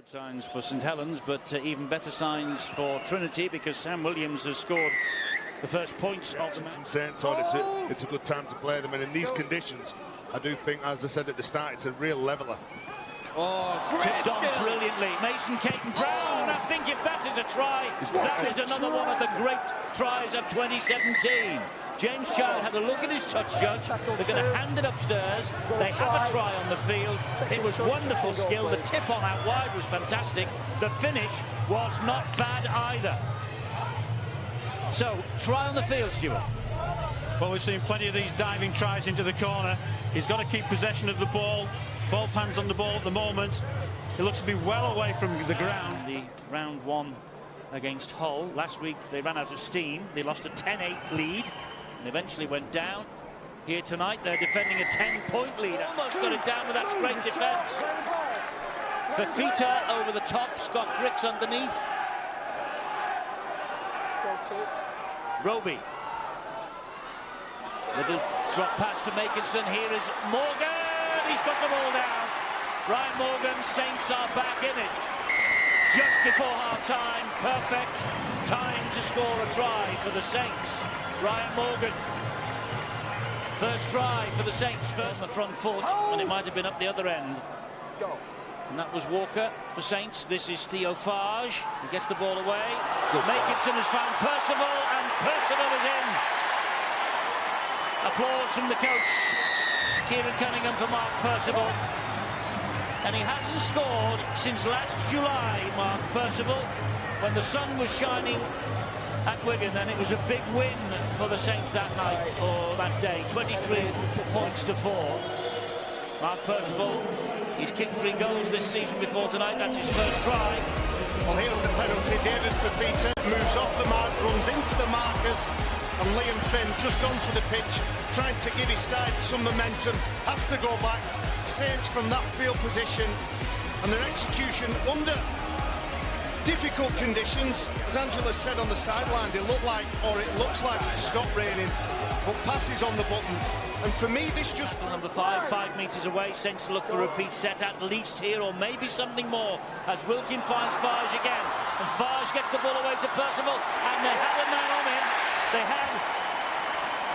Good signs for St. Helens, but even better signs for Trinity, because Sam Williams has scored the first points of the match. It's a good time to play them, and in these conditions, I do think, as I said at the start, it's a real leveler. Oh, tipped on brilliantly. Mason Caton Brown. I think if that is a try, that is another one of the great tries of 2017. James Child had a look at his touch judge. They're going to hand it upstairs. They have a try on the field. It was wonderful skill. The tip on out wide was fantastic. The finish was not bad either. So, try on the field, Stuart. Well, we've seen plenty of these diving tries into the corner. He's got to keep possession of the ball. Both hands on the ball at the moment. He looks to be well away from the ground. The round one against Hull. Last week they ran out of steam. They lost a 10-8 lead and eventually went down. Here tonight they're defending a 10-point lead. Almost got it down, but that's great defence. Fafita over the top. Scott Griggs underneath. Roby. Little drop pass to Makinson. Here is Morgan. He's got the ball down. Ryan Morgan, Saints are back in it. Just before half-time, perfect time to score a try for the Saints. Ryan Morgan. First try for the Saints, first on the front foot, and it might have been up the other end. And that was Walker for Saints. This is Theo Farge. He gets the ball away. Makinson has found Percival, and Percival is in. Applause from the coach. Kieran Cunningham for Mark Percival. And he hasn't scored since last July, Mark Percival, when the sun was shining at Wigan, and it was a big win for the Saints that night, or that day, 23 points to 4. Mark Percival, he's kicked 3 goals this season before tonight. That's his first try. Well, here's the penalty. David Fafita moves off the mark, runs into the markers, and Liam Finn just onto the pitch, trying to give his side some momentum, has to go back. Saints from that field position, and their execution under difficult conditions. As Angela said on the sideline, they look like, or it looks like it stopped raining, but passes on the button. And for me, this just... Number 5 metres away. Saints look for a repeat set at least here, or maybe something more, as Wilkin finds Farge again. And Farge gets the ball away to Percival, and they had a man on him. They had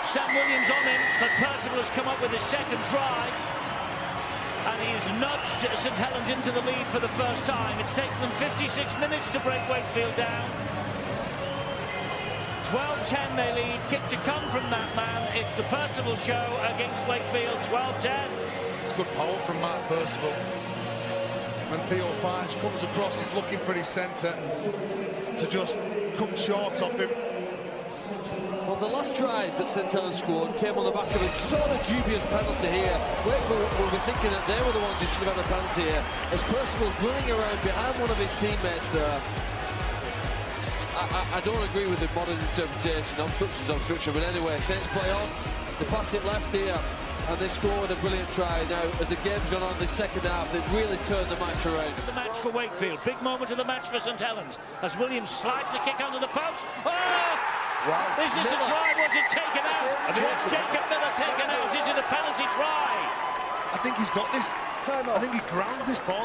Sam Williams on him, but Percival has come up with his second try. And he's nudged St. Helens into the lead for the first time. It's taken them 56 minutes to break Wakefield down. 12-10 they lead. Kick to come from that man. It's the Percival show against Wakefield. 12-10. It's good power from Mark Percival. When Theo Farge comes across, he's looking for his centre to just come short of him. Well, the last try that St. Helens scored came on the back of a sort of dubious penalty here. Wakefield will be thinking that they were the ones who should have had a penalty here, as Percival's running around behind one of his teammates there. I don't agree with the modern interpretation. Obstruction's obstruction, but anyway, Saints play on. They pass it left here, and they scored a brilliant try. Now, as the game's gone on this second half, they've really turned the match around. The match for Wakefield. Big moment of the match for St. Helens, as Williams slides the kick under the post. Oh! Wow. Is this a try? Was it taken out? Was Jacob Miller taken out? Is it a penalty try? I think he's got this. I think he grounds this ball.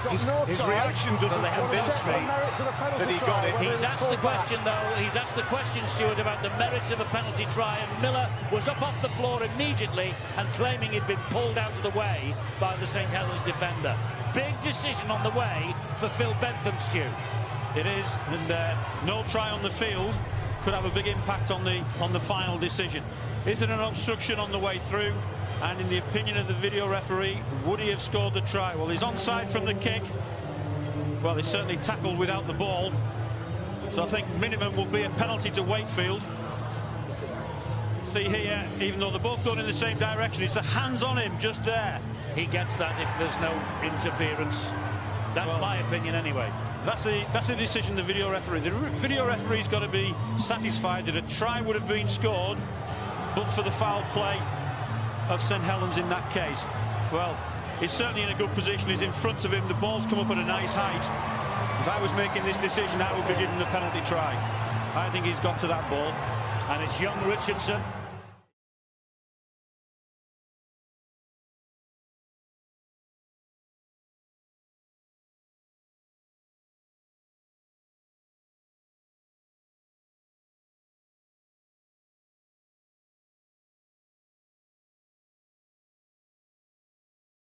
His reaction doesn't convince me that he got it. He's asked the question, though. He's asked the question, Stuart, about the merits of a penalty try, and Miller was up off the floor immediately and claiming he'd been pulled out of the way by the St. Helens defender. Big decision on the way for Phil Bentham, Stu. It is, and no try on the field could have a big impact on the final decision. Is it an obstruction on the way through? And in the opinion of the video referee, would he have scored the try? Well, he's onside from the kick. Well, he certainly tackled without the ball. So I think minimum will be a penalty to Wakefield. See here, even though they're both going in the same direction, it's a hands on him just there. He gets that if there's no interference. That's my opinion anyway. That's the decision of the video referee. The video referee's got to be satisfied that a try would have been scored, but for the foul play of St. Helens in that case. Well, he's certainly in a good position. He's in front of him. The ball's come up at a nice height. If I was making this decision, I would be giving the penalty try. I think he's got to that ball. And it's young Richardson